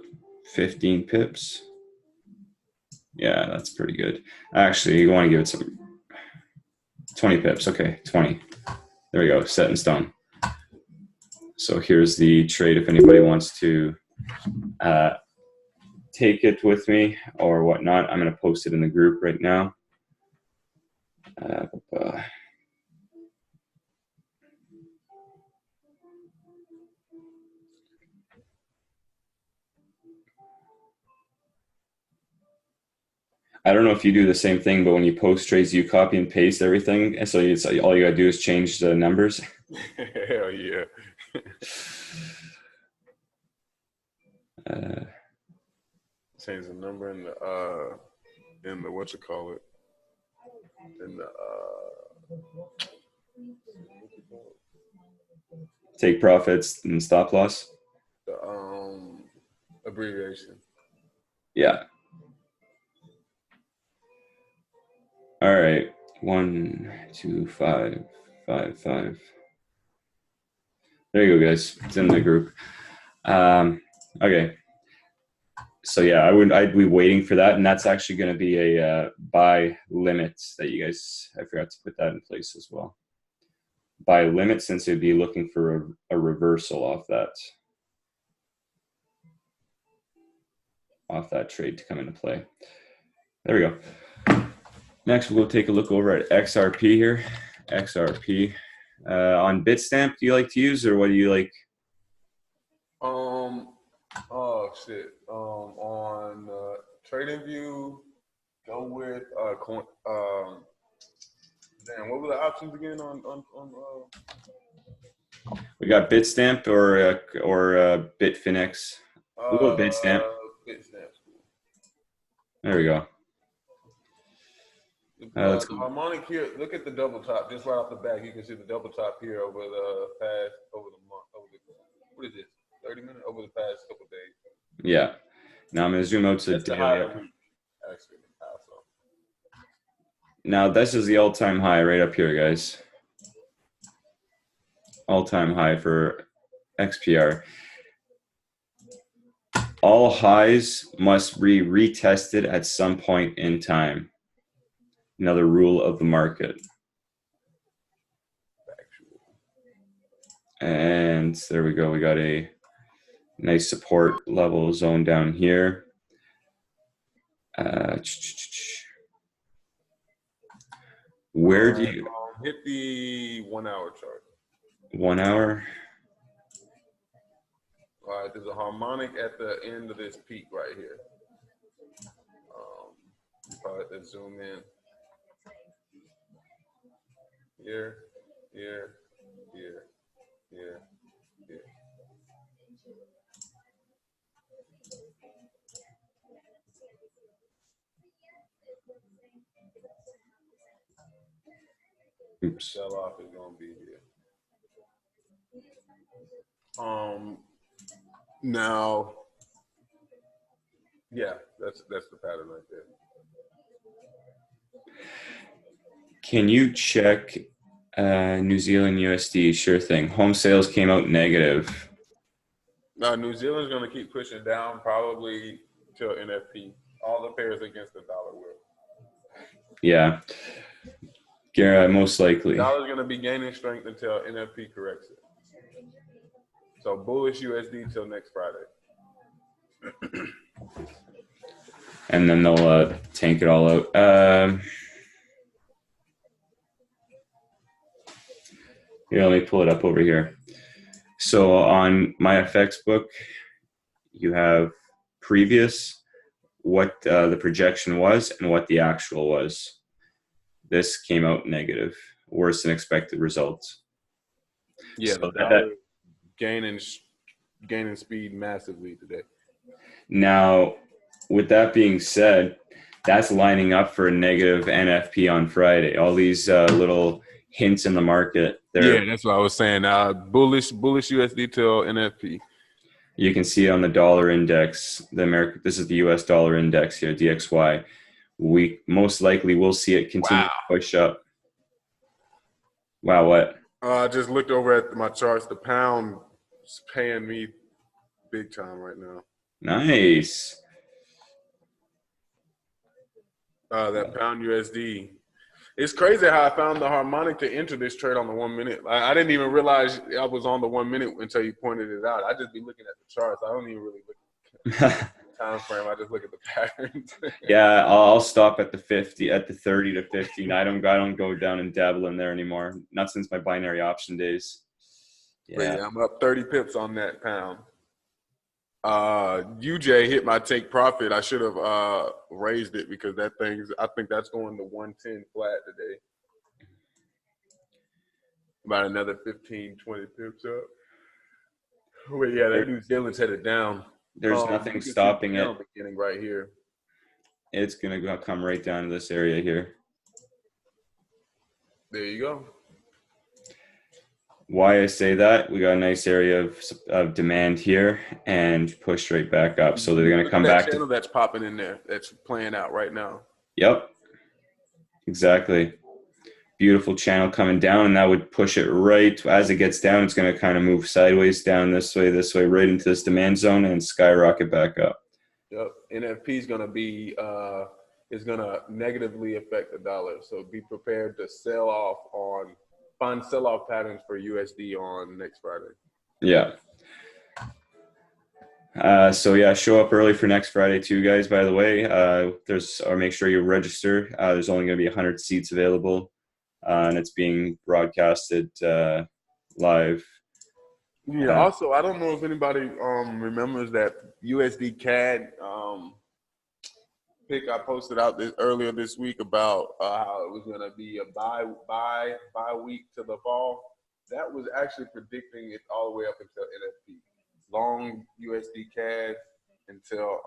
15 pips. Yeah, that's pretty good. Actually, you want to give it some 20 pips. Okay, 20. There we go, set in stone. So here's the trade if anybody wants to take it with me or whatnot. I'm going to post it in the group right now. I don't know if you do the same thing, but when you post trades, you copy and paste everything. And so all you got to do is change the numbers. Hell yeah. Change the number in the what you call it. In the take profits and stop loss. The abbreviation. Yeah. All right. 1, 2, 5, 5, 5. There you go, guys. It's in the group. Okay. So yeah, I'd be waiting for that, and that's actually going to be a buy limit that you guys. I forgot to put that in place as well. Buy limit, since it'd be looking for a reversal off that trade to come into play. There we go. Next, we'll go take a look over at XRP here. XRP on Bitstamp. Do you like to use, or what do you like? Oh shit. On TradingView, go with damn. What were the options again on? We got Bitstamp or Bitfinex. We'll go with Bitstamp. Bitstamp. There we go. The harmonic here. Look at the double top just right off the back. You can see the double top here over the month. What is this? 30 minutes over the past couple of days. Yeah. Now I'm gonna zoom out to daily. Actually, now this is the all-time high right up here, guys. All-time high for XPR. All highs must be retested at some point in time. Another rule of the market. And there we go. We got a nice support level zone down here. Where do you hit the 1 hour chart? 1 hour. All right, there's a harmonic at the end of this peak right here. You probably have to zoom in. Here. Oops. Sell off is gonna be here. Now, yeah, that's the pattern right there. Can you check New Zealand USD? Sure thing. Home sales came out negative. Now, New Zealand's going to keep pushing down probably till NFP. All the pairs against the dollar will. Yeah. Most likely. The dollar's going to be gaining strength until NFP corrects it. So bullish USD till next Friday. And then they'll tank it all out. Here, let me pull it up over here. So on my FX book, you have previous, what the projection was, and what the actual was. This came out negative, worse than expected results. Yeah, the So dollar gaining speed massively today. now, with that being said, that's lining up for a negative NFP on Friday. All these little hints in the market. Yeah, that's what I was saying. Bullish USD till NFP. You can see on the dollar index, this is the US dollar index here, DXY. We most likely will see it continue to push up. Wow, what? I just looked over at my charts. The pound is paying me big time right now. Nice. That pound USD. It's crazy how I found the harmonic to enter this trade on the 1 minute. I didn't even realize I was on the 1 minute until you pointed it out. I just be looking at the charts. I don't even really look at the time frame. I just look at the patterns. Yeah, I'll stop at the 50, at the 30 to 15. I don't go down and dabble in there anymore. Not since my binary option days. Yeah, I'm up 30 pips on that pound. UJ hit my take profit. I should have raised it because I think that's going to 110 flat today. About another 15, 20 pips up. Well, yeah, that New Zealand's headed down. There's nothing stopping it. Beginning right here. It's going to come right down to this area here. There you go. Why I say that, we got a nice area of demand here and push right back up. So they're going to come back. Channel that's popping in there, that's playing out right now. Yep, exactly. Beautiful channel coming down, and that would push it right as it gets down. It's going to kind of move sideways down this way, right into this demand zone and skyrocket back up. Yep, NFP is going to be is going to negatively affect the dollar. So be prepared to find sell-off patterns for USD on next Friday. Yeah. So yeah, show up early for next Friday too, guys. By the way, make sure you register. There's only going to be 100 seats available, and it's being broadcasted live. Yeah. Also, I don't know if anybody remembers that USD CAD pick I posted out earlier this week about how it was going to be a buy week to the fall. That was actually predicting it all the way up until NFP. Long USD CAD until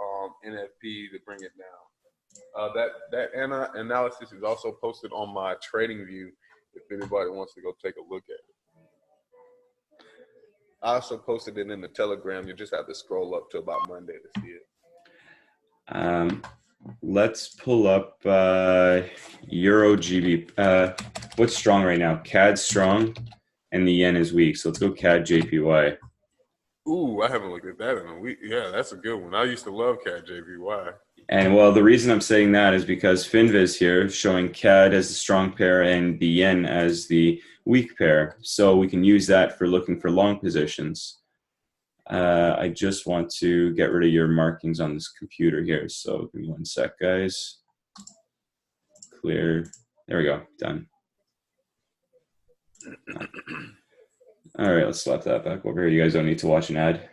NFP to bring it down. That analysis is also posted on my TradingView if anybody wants to go take a look at it. I also posted it in the Telegram. You just have to scroll up to about Monday to see it. Let's pull up Euro GB. What's strong right now? CAD's strong, and the yen is weak. So let's go CAD JPY. Ooh, I haven't looked at that in a week. Yeah, that's a good one. I used to love CAD JPY. And well, the reason I'm saying that is because FinViz here showing CAD as the strong pair and the yen as the weak pair. So we can use that for looking for long positions. I just want to get rid of your markings on this computer here. So give me 1 sec, guys. Clear. There we go. Done. All right, let's slap that back over here. You guys don't need to watch an ad.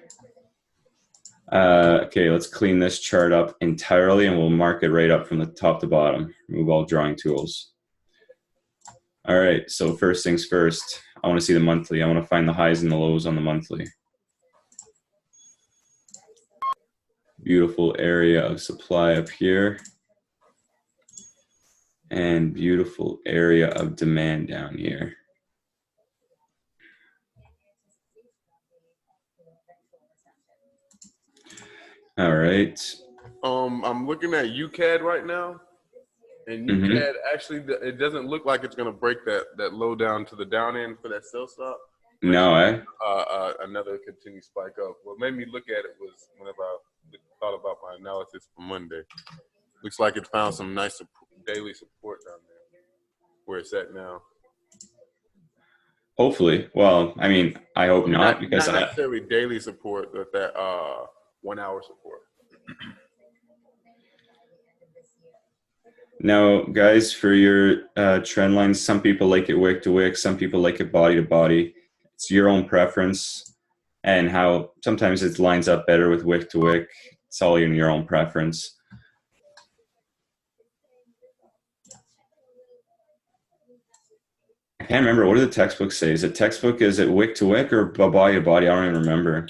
Okay, let's clean this chart up entirely, and we'll mark it right up from the top to bottom. Remove all drawing tools. All right, so first things first. I want to see the monthly. I want to find the highs and the lows on the monthly. Beautiful area of supply up here. And beautiful area of demand down here. All right. I'm looking at UCAD right now, and UCAD actually it doesn't look like it's going to break that low down to the down end for that sell stop. No, another continued spike up. What made me look at it was whenever I thought about my analysis for Monday. Looks like it found some nice daily support down there where it's at now. Hopefully. Well, I mean, I hope not because not necessarily daily support, but that 1 hour support. Now, guys, for your trend lines, some people like it wick to wick, some people like it body to body. It's your own preference, and how sometimes it lines up better with wick to wick. It's all in your own preference. I can't remember. What do the textbooks say? Is it wick to wick or body to body? I don't even remember.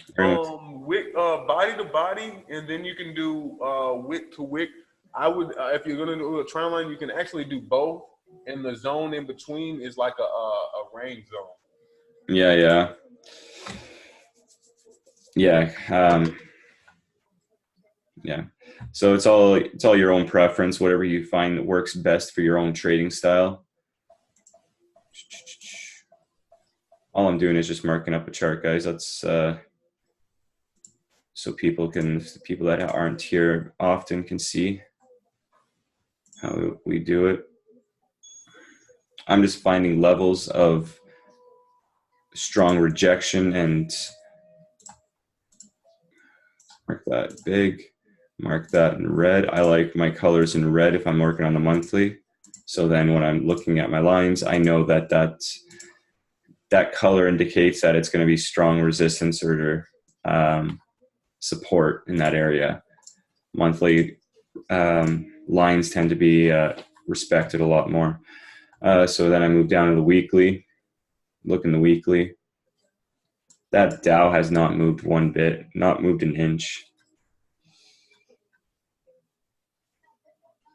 Wick, body to body, and then you can do wick to wick. I would, if you're gonna do a trend line, you can actually do both, and the zone in between is like a range zone. Yeah. Yeah. So it's all your own preference, whatever you find that works best for your own trading style. All I'm doing is just marking up a chart, guys. That's so people that aren't here often can see how we do it. I'm just finding levels of strong rejection and mark that big, mark that in red. I like my colors in red if I'm working on the monthly. So then when I'm looking at my lines, I know that color indicates that it's going to be strong resistance or support in that area. Monthly lines tend to be respected a lot more. So then I move down to the weekly, look in the weekly. That Dow has not moved one bit, not moved an inch.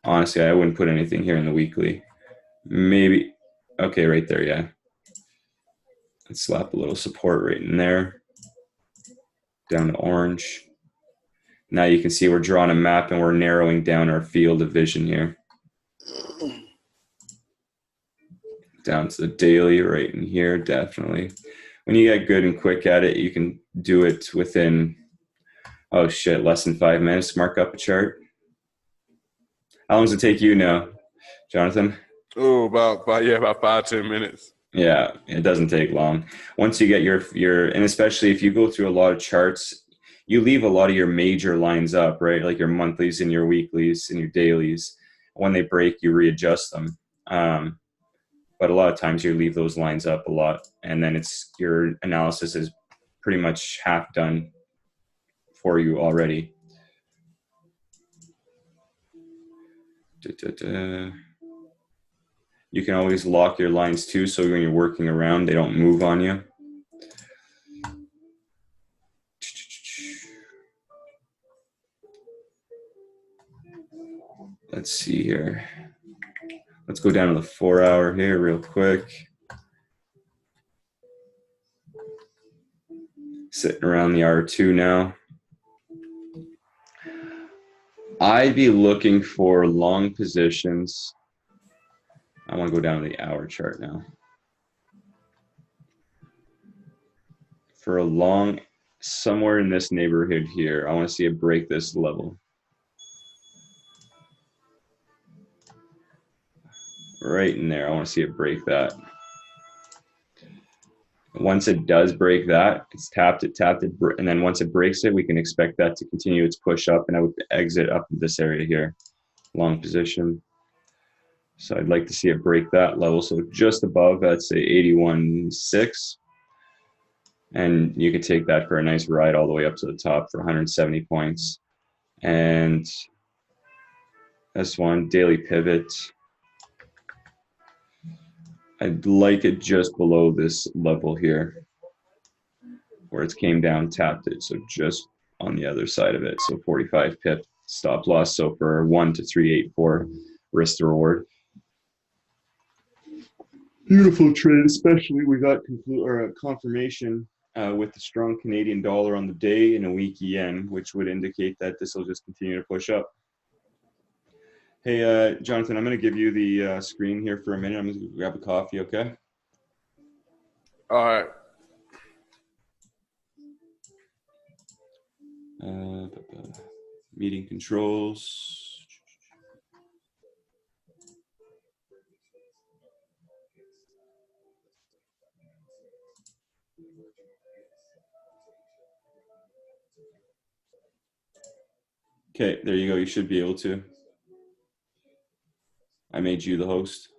Honestly, I wouldn't put anything here in the weekly. Maybe, okay, right there, yeah. Let's slap a little support right in there. Down to orange. Now you can see we're drawing a map and we're narrowing down our field of vision here. Down to the daily right in here, definitely. When you get good and quick at it, you can do it within, oh shit, less than 5 minutes to mark up a chart. How long does it take you now, Jonathan? Oh, about 5-10 minutes. Yeah, it doesn't take long. Once you get your, and especially if you go through a lot of charts, you leave a lot of your major lines up, right? Like your monthlies and your weeklies and your dailies. When they break, you readjust them. But a lot of times you leave those lines up a lot, and then your analysis is pretty much half done for you already. You can always lock your lines too, so when you're working around, they don't move on you. Let's see here. Let's go down to the 4 hour here real quick. Sitting around the R2 now. I'd be looking for long positions. I want to go down to the hour chart now. For a long, somewhere in this neighborhood here, I want to see it break this level. Right in there, I want to see it break that. Once it does break that, it's tapped it, and then once it breaks it, we can expect that to continue its push up, and I would exit up in this area here, long position. So I'd like to see it break that level, so just above, let's say 81.6, and you could take that for a nice ride all the way up to the top for 170 points. And this one, daily pivot, I'd like it just below this level here where it came down, tapped it. So just on the other side of it. So 45 pip stop loss. So for 1 to 384 risk to reward. Beautiful trade, especially we got confirmation with the strong Canadian dollar on the day and a weak yen, which would indicate that this will just continue to push up. Hey, Jonathan, I'm going to give you the screen here for a minute. I'm going to grab a coffee, okay? All right. Meeting controls. Okay, there you go. You should be able to. I made you the host.